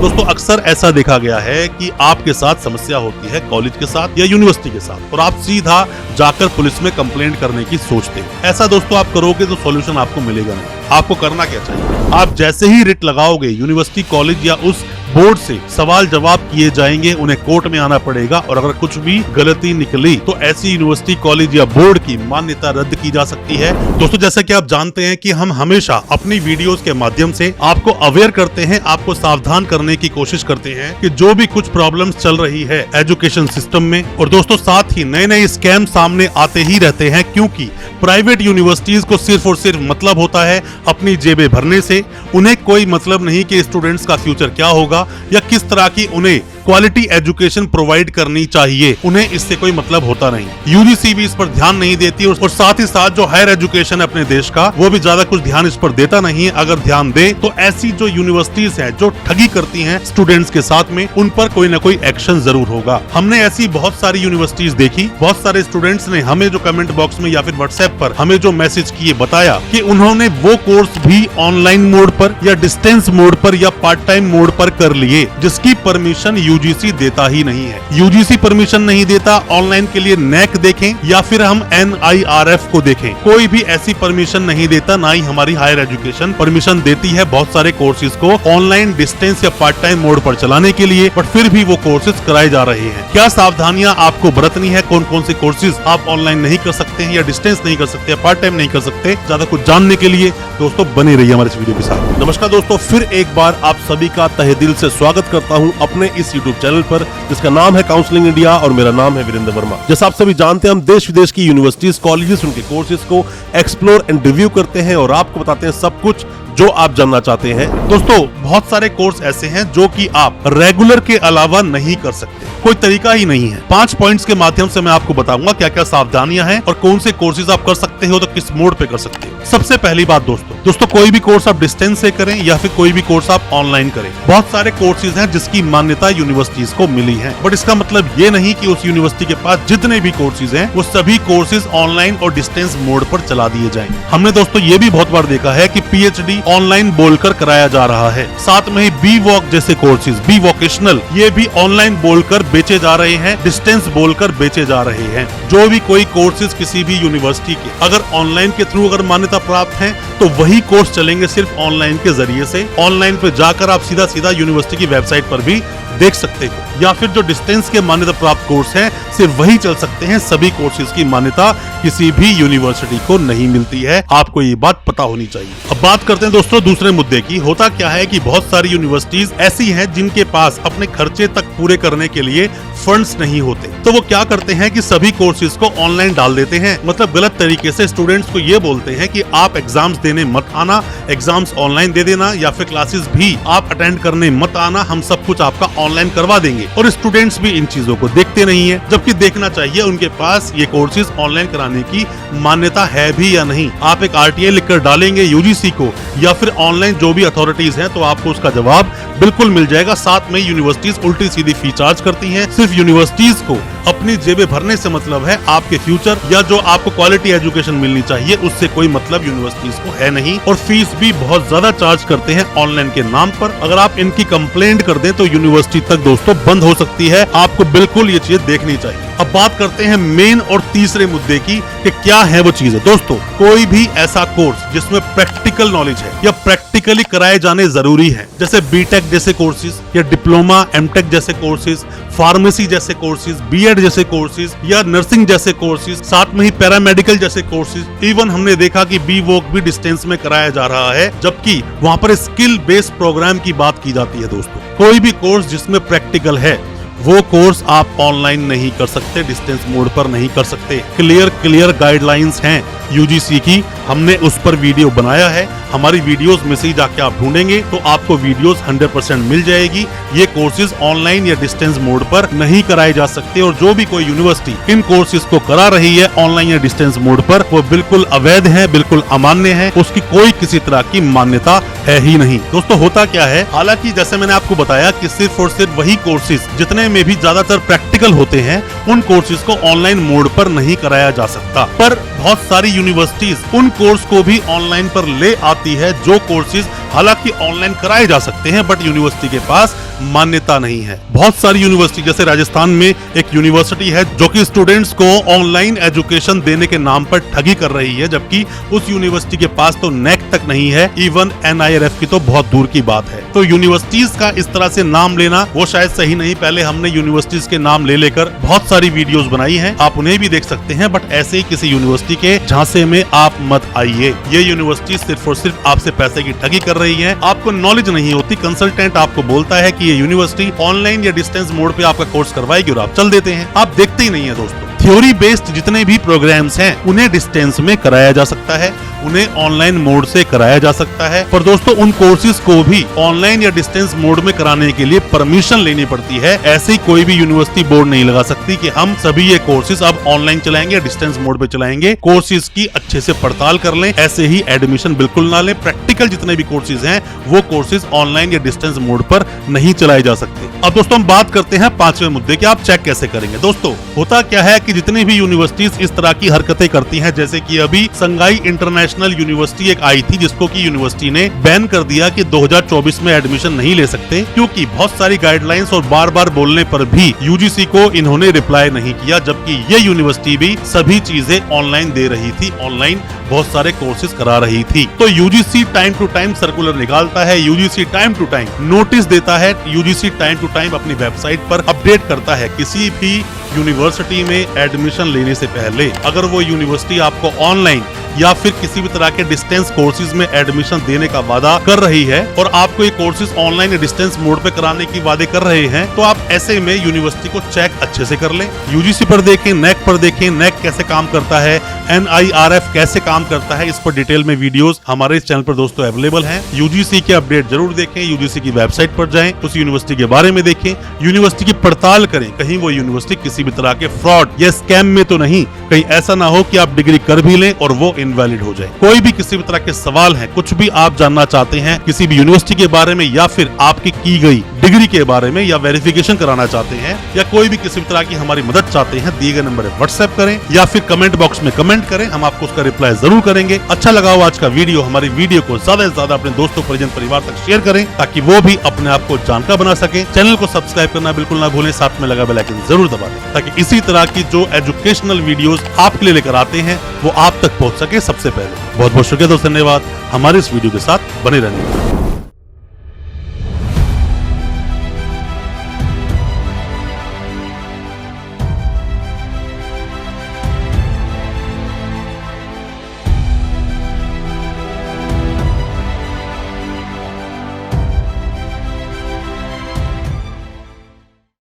दोस्तों अक्सर ऐसा देखा गया है कि आपके साथ समस्या होती है कॉलेज के साथ या यूनिवर्सिटी के साथ और आप सीधा जाकर पुलिस में कंप्लेंट करने की सोचते हैं। ऐसा दोस्तों आप करोगे तो सॉल्यूशन आपको मिलेगा नहीं। आपको करना क्या चाहिए, आप जैसे ही रिट लगाओगे यूनिवर्सिटी कॉलेज या उस बोर्ड से सवाल जवाब किए जाएंगे, उन्हें कोर्ट में आना पड़ेगा और अगर कुछ भी गलती निकली तो ऐसी यूनिवर्सिटी कॉलेज या बोर्ड की मान्यता रद्द की जा सकती है। दोस्तों जैसा कि आप जानते हैं कि हम हमेशा अपनी वीडियोस के माध्यम से आपको अवेयर करते हैं, आपको सावधान करने की कोशिश करते हैं कि जो भी कुछ प्रॉब्लम्स चल रही है एजुकेशन सिस्टम में। और दोस्तों साथ ही नए नए स्कैम सामने आते ही रहते हैं, क्योंकि प्राइवेट यूनिवर्सिटीज को सिर्फ और सिर्फ मतलब होता है अपनी जेबें भरने से। उन्हें कोई मतलब नहीं कि स्टूडेंट्स का फ्यूचर क्या होगा या किस तरह की उन्हें क्वालिटी एजुकेशन प्रोवाइड करनी चाहिए, उन्हें इससे कोई मतलब होता नहीं। यूजीसी भी इस पर ध्यान नहीं देती और साथ ही साथ जो हायर एजुकेशन है अपने देश का वो भी ज्यादा कुछ ध्यान इस पर देता नहीं है। अगर ध्यान दे तो ऐसी जो यूनिवर्सिटीज हैं जो ठगी करती हैं स्टूडेंट्स के साथ में, उन पर कोई न कोई एक्शन जरूर होगा। हमने ऐसी बहुत सारी यूनिवर्सिटीज देखी, बहुत सारे स्टूडेंट्स ने हमें जो कमेंट बॉक्स में या फिर व्हाट्सएप पर हमें जो मैसेज किए बताया कि उन्होंने वो कोर्स भी ऑनलाइन मोड पर या डिस्टेंस मोड पर या पार्ट टाइम मोड पर कर लिए जिसकी परमिशन यूजीसी देता ही नहीं है। यूजीसी परमिशन नहीं देता। ऑनलाइन के लिए नैक देखें या फिर हम NIRF को देखें, कोई भी ऐसी परमिशन नहीं देता। ना ही हमारी हायर एजुकेशन परमिशन देती है बहुत सारे कोर्सेज को ऑनलाइन डिस्टेंस या पार्ट टाइम मोड पर चलाने के लिए, बट फिर भी वो कोर्सेज कराए जा रहे हैं। क्या सावधानियां आपको बरतनी है, कौन कौन से कोर्सेज आप ऑनलाइन नहीं कर सकते हैं या डिस्टेंस नहीं कर सकते, पार्ट टाइम नहीं कर सकते, ज्यादा कुछ जानने के लिए दोस्तों बने रहिए हमारे इस वीडियो के साथ। नमस्कार दोस्तों, फिर एक बार आप सभी का तहे दिल से स्वागत करता हूं अपने इस यूट्यूब चैनल पर जिसका नाम है काउंसलिंग इंडिया और मेरा नाम है वीरेंद्र वर्मा। जैसा आप सभी जानते हैं हम देश विदेश की यूनिवर्सिटीज, कॉलेजेस, उनके कोर्सेज को एक्सप्लोर एंड रिव्यू करते हैं और आपको बताते हैं सब कुछ जो आप जानना चाहते हैं। दोस्तों बहुत सारे कोर्स ऐसे हैं जो कि आप रेगुलर के अलावा नहीं कर सकते, कोई तरीका ही नहीं है। 5 पॉइंट्स के माध्यम से मैं आपको बताऊंगा क्या क्या सावधानियां हैं और कौन से कोर्सेज आप कर सकते हो तो किस मोड पे कर सकते हो। सबसे पहली बात दोस्तों कोई भी कोर्स आप डिस्टेंस से करें या फिर कोई भी कोर्स आप ऑनलाइन करें, बहुत सारे कोर्सेज हैं जिसकी मान्यता यूनिवर्सिटीज को मिली है, बट इसका मतलब ये नहीं कि उस यूनिवर्सिटी के पास जितने भी कोर्सेज हैं वो सभी कोर्सेज ऑनलाइन और डिस्टेंस मोड पर चला दिए जाएंगे। हमने दोस्तों ये भी बहुत बार देखा है कि PhD ऑनलाइन बोलकर कराया जा रहा है, साथ में ही BVOC जैसे कोर्सेज, बी वोकेशनल, ये भी ऑनलाइन बोलकर बेचे जा रहे हैं, डिस्टेंस बोलकर बेचे जा रहे हैं। जो भी कोई कोर्सेज किसी भी यूनिवर्सिटी के अगर ऑनलाइन के थ्रू अगर मान्यता प्राप्त है तो वही कोर्स चलेंगे सिर्फ ऑनलाइन के जरिए से। ऑनलाइन पे जाकर आप सीधा यूनिवर्सिटी की वेबसाइट पर भी देख सकते हो, या फिर जो डिस्टेंस के मान्यता प्राप्त कोर्स हैं सिर्फ वही चल सकते हैं। सभी कोर्सेज की मान्यता किसी भी यूनिवर्सिटी को नहीं मिलती है, आपको ये बात पता होनी चाहिए। अब बात करते हैं दोस्तों दूसरे मुद्दे की। होता क्या है कि बहुत सारी यूनिवर्सिटीज ऐसी हैं जिनके पास अपने खर्चे तक पूरे करने के लिए फंड्स नहीं होते, तो वो क्या करते हैं कि सभी कोर्सेज को ऑनलाइन डाल देते हैं। मतलब गलत तरीके से स्टूडेंट्स को ये बोलते हैं कि आप एग्जाम्स देने मत आना, एग्जाम्स ऑनलाइन दे देना, या फिर क्लासेस भी आप अटेंड करने मत आना, हम सब कुछ आपका ऑनलाइन करवा देंगे। और स्टूडेंट्स भी इन चीजों को देखते नहीं है, जबकि देखना चाहिए उनके पास ये कोर्सेज ऑनलाइन कराने की मान्यता है भी या नहीं। आप एक RTI लिखकर डालेंगे यूजीसी को या फिर ऑनलाइन जो भी अथॉरिटीज हैं तो आपको उसका जवाब बिल्कुल मिल जाएगा। साथ में यूनिवर्सिटीज उल्टी सीधी फी चार्ज करती हैं। सिर्फ यूनिवर्सिटीज को अपनी जेबें भरने से मतलब है, आपके फ्यूचर या जो आपको क्वालिटी एजुकेशन मिलनी चाहिए उससे कोई मतलब यूनिवर्सिटीज को है नहीं। और फीस भी बहुत ज्यादा चार्ज करते हैं ऑनलाइन के नाम पर। अगर आप इनकी कंप्लेंट कर दें तो यूनिवर्सिटी तक दोस्तों बंद हो सकती है। आपको बिल्कुल ये चीज देखनी चाहिए। अब बात करते हैं मेन और तीसरे मुद्दे की कि क्या है वो चीज। दोस्तों कोई भी ऐसा कोर्स जिसमें प्रैक्टिकल नॉलेज है या प्रैक्टिकली कराए जाने जरूरी है, जैसे BTech जैसे कोर्सेज या डिप्लोमा MTech जैसे कोर्सेज, फार्मेसी जैसे कोर्सेज, BEd जैसे कोर्सेज या नर्सिंग जैसे कोर्सेज, साथ में ही पैरामेडिकल जैसे कोर्सेज। इवन हमने देखा कि BVOC भी डिस्टेंस में कराया जा रहा है, जबकि वहां पर स्किल बेस्ड प्रोग्राम की बात की जाती है। दोस्तों कोई भी कोर्स जिसमें प्रैक्टिकल है वो कोर्स आप ऑनलाइन नहीं कर सकते, डिस्टेंस मोड पर नहीं कर सकते। क्लियर गाइडलाइंस हैं यूजीसी की, हमने उस पर वीडियो बनाया है। हमारी वीडियोस में से जाके आप ढूंढेंगे तो आपको वीडियोस 100% मिल जाएगी। ये कोर्सेज ऑनलाइन या डिस्टेंस मोड पर नहीं कराए जा सकते और जो भी कोई यूनिवर्सिटी इन कोर्सेज को करा रही है ऑनलाइन या डिस्टेंस मोड पर वो बिल्कुल अवैध है, बिल्कुल अमान्य है, उसकी कोई किसी तरह की मान्यता है ही नहीं। दोस्तों होता क्या है, हालांकि जैसे मैंने आपको बताया कि सिर्फ और सिर्फ वही कोर्सेज जितने में भी ज्यादातर प्रैक्टिकल होते हैं उन कोर्सेज को ऑनलाइन मोड पर नहीं कराया जा सकता, पर बहुत सारी यूनिवर्सिटीज उन कोर्स को भी ऑनलाइन पर ले आती है जो कोर्सेज हालांकि ऑनलाइन कराए जा सकते हैं, बट यूनिवर्सिटी के पास मान्यता नहीं है। बहुत सारी यूनिवर्सिटी, जैसे राजस्थान में एक यूनिवर्सिटी है जो कि स्टूडेंट्स को ऑनलाइन एजुकेशन देने के नाम पर ठगी कर रही है, जबकि उस यूनिवर्सिटी के पास तो नेक तक नहीं है, इवन NIRF की तो बहुत दूर की बात है। तो यूनिवर्सिटीज का इस तरह से नाम लेना वो शायद सही नहीं। पहले हमने यूनिवर्सिटीज के नाम ले लेकर बहुत सारी वीडियोस बनाई हैं, आप उन्हें भी देख सकते हैं, बट ऐसे ही किसी यूनिवर्सिटी के झांसे में आप मत आइए। ये यूनिवर्सिटी सिर्फ और सिर्फ आपसे पैसे की ठगी कर रही है। आपको नॉलेज नहीं होती, कंसल्टेंट आपको बोलता है कि ये यूनिवर्सिटी ऑनलाइन या डिस्टेंस मोड पे आपका कोर्स करवाएगी और आप चल देते हैं। आप देखते ही नहीं है दोस्तों। थ्योरी बेस्ड जितने भी प्रोग्राम्स हैं उन्हें डिस्टेंस में कराया जा सकता है, उन्हें ऑनलाइन मोड से कराया जा सकता है, पर दोस्तों उन कोर्सेज को भी ऑनलाइन या डिस्टेंस मोड में कराने के लिए परमिशन लेनी पड़ती है। ऐसे ही कोई भी यूनिवर्सिटी बोर्ड नहीं लगा सकती कि हम सभी ये कोर्सेज अब ऑनलाइन चलाएंगे या डिस्टेंस मोड पे चलाएंगे। कोर्सेज की अच्छे से पड़ताल कर लें, ऐसे ही एडमिशन बिल्कुल ना लें। प्रैक्टिकल जितने भी कोर्सेज हैं वो कोर्सेज ऑनलाइन या डिस्टेंस मोड पर नहीं चलाए जा सकते। अब दोस्तों हम बात करते हैं 5वें मुद्दे की, आप चेक कैसे करेंगे। दोस्तों होता क्या है कि जितनी भी यूनिवर्सिटीज इस तरह की हरकतें करती हैं, जैसे कि अभी संगाई इंटरनेशनल यूनिवर्सिटी एक आई थी जिसको कि यूनिवर्सिटी ने बैन कर दिया कि 2024 में एडमिशन नहीं ले सकते, क्योंकि बहुत सारी गाइडलाइंस और बार बार बोलने पर भी UGC को इन्होंने रिप्लाई नहीं किया, जबकि ये यूनिवर्सिटी भी सभी चीजें ऑनलाइन दे रही थी, ऑनलाइन बहुत सारे कोर्सेज करा रही थी। तो UGC time to time circular निकालता है, UGC time to time notice देता है, UGC टाइम टू टाइम अपनी वेबसाइट पर अपडेट करता है। किसी भी यूनिवर्सिटी में एडमिशन लेने से पहले अगर वो यूनिवर्सिटी आपको ऑनलाइन या फिर किसी भी तरह के डिस्टेंस कोर्सेज में एडमिशन देने का वादा कर रही है और आपको ये कोर्सेज ऑनलाइन या डिस्टेंस मोड पे कराने की वादे कर रहे हैं, तो आप ऐसे में यूनिवर्सिटी को चेक अच्छे से कर लें। UGC पर देखें, नेक पर देखें, नेक कैसे काम करता है, NIRF कैसे काम करता है, इस पर डिटेल में वीडियोस हमारे इस चैनल पर दोस्तों अवेलेबल हैं। UGC के अपडेट जरूर देखें, UGC की वेबसाइट पर जाएं, उस यूनिवर्सिटी के बारे में देखें, यूनिवर्सिटी की पड़ताल करें, कहीं वो यूनिवर्सिटी किसी भी तरह के फ्रॉड या स्कैम में तो नहीं, कहीं ऐसा ना हो कि आप डिग्री कर भी लें और वो इनवैलिड हो जाए। कोई भी किसी भी तरह के सवाल हैं, कुछ भी आप जानना चाहते हैं किसी भी यूनिवर्सिटी के बारे में या फिर आपकी की गई डिग्री के बारे में, या वेरिफिकेशन कराना चाहते हैं, या कोई भी किसी भी तरह की हमारी मदद चाहते हैं, दिए गए नंबर पर व्हाट्सएप करें या फिर कमेंट बॉक्स में कमेंट करें, हम आपको उसका रिप्लाई जरूर करेंगे। अच्छा लगा हो आज का वीडियो, हमारी वीडियो को ज्यादा से ज्यादा अपने दोस्तों, परिजन, परिवार तक शेयर करें ताकि वो भी अपने आप को जानकार बना सके। चैनल को सब्सक्राइब करना बिल्कुल ना भूलें, साथ में लगा बेल आइकन जरूर दबा दें ताकि इसी तरह की जो एजुकेशनल वीडियोस आपके लिए लेकर आते हैं वो आप तक पहुंच सके सबसे पहले। बहुत बहुत शुक्रिया दोस्तों, धन्यवाद हमारे इस वीडियो के साथ बने रहने के लिए।